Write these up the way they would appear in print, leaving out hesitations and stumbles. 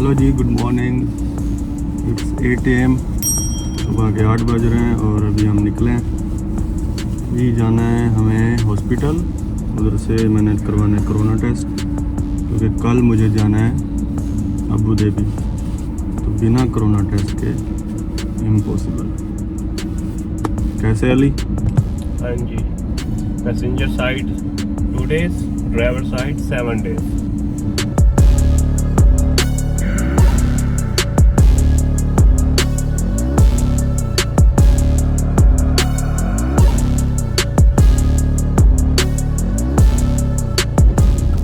Hello ji, good morning. It's 8 AM, सुबह के 8 बज रहे हैं और अभी हम निकले हैं जी। जाना है हमें हॉस्पिटल, उधर से मैंने करवाना है कोरोना टेस्ट, क्योंकि कल मुझे जाना है अबू धाबी, तो बिना कोरोना टेस्ट के इम्पॉसिबल। कैसे अली? हाँ जी, passenger side 2 days, driver side 7 days।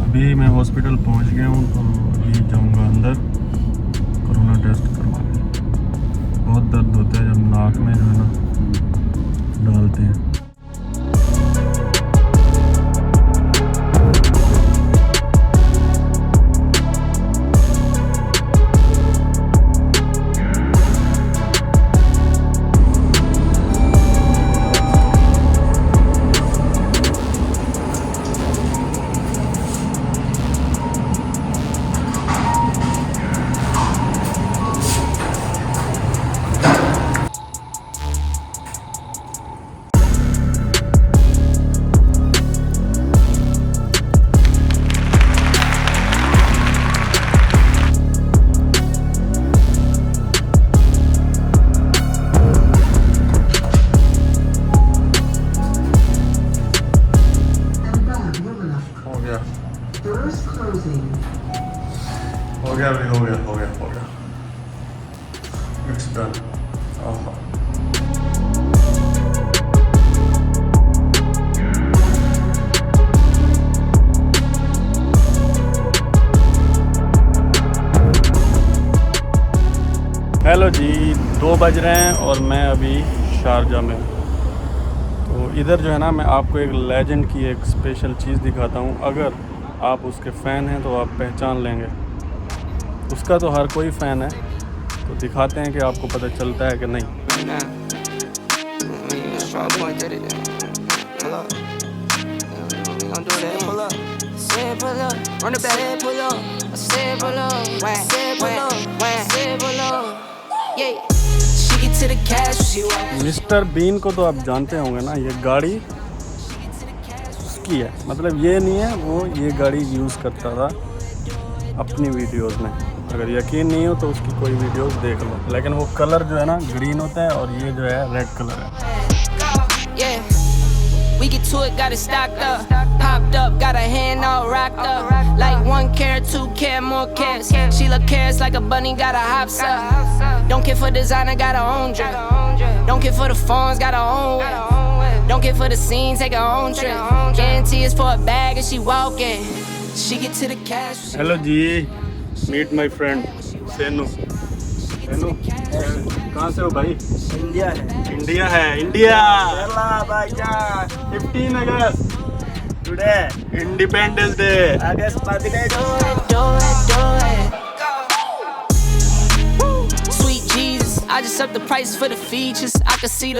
अभी मैं हॉस्पिटल पहुंच गया हूं, तो अभी जाऊंगा अंदर कोरोना टेस्ट करवाने। बहुत दर्द होता है जब नाक में जो है ना डालते हैं। हो गया इट्स डन। हेलो जी, 2 बज रहे हैं और मैं अभी शारजा में हूँ। तो इधर जो है ना, मैं आपको एक लेजेंड की एक स्पेशल चीज़ दिखाता हूँ। अगर आप उसके फ़ैन हैं तो आप पहचान लेंगे। उसका तो हर कोई फ़ैन है, तो दिखाते हैं कि आपको पता चलता है कि नहीं। मिस्टर बीन को तो आप जानते होंगे ना, ये गाड़ी उसकी है। मतलब ये नहीं है, वो ये गाड़ी यूज़ करता था अपनी वीडियोस में। अगर यकीन नहीं हो तो उसकी कोई वीडियोस देख लो। लेकिन वो कलर जो है ना ग्रीन होता है और ये जो है रेड कलर है। We get to it, got it stocked up, popped up, got her hand all rocked up, like 1 carat, 2 carat, more carats. She look carrots like a bunny, got her hops up. Don't care for designer, got her own drip. Don't care for the phones, got her own whip. Don't care for the scenes, take her own trip. Guarantee it's for a bag and she walking. She get to the cash. Hello ji, meet my friend Senu. Senu कहाँ से हो भाई? India है। India. 15 August today, Independence Day. August 15 Sweet Jesus, I just up the price for the features. I can see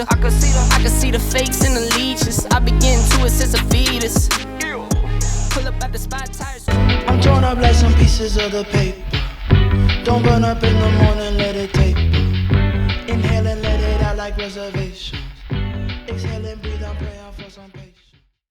the fakes and the leeches. I been getting to it since a fetus. Pull up at the spot tires. I'm torn up like some pieces of the paper. Don't burn up in the morning, let it taper. Inhale and let it out like reservation.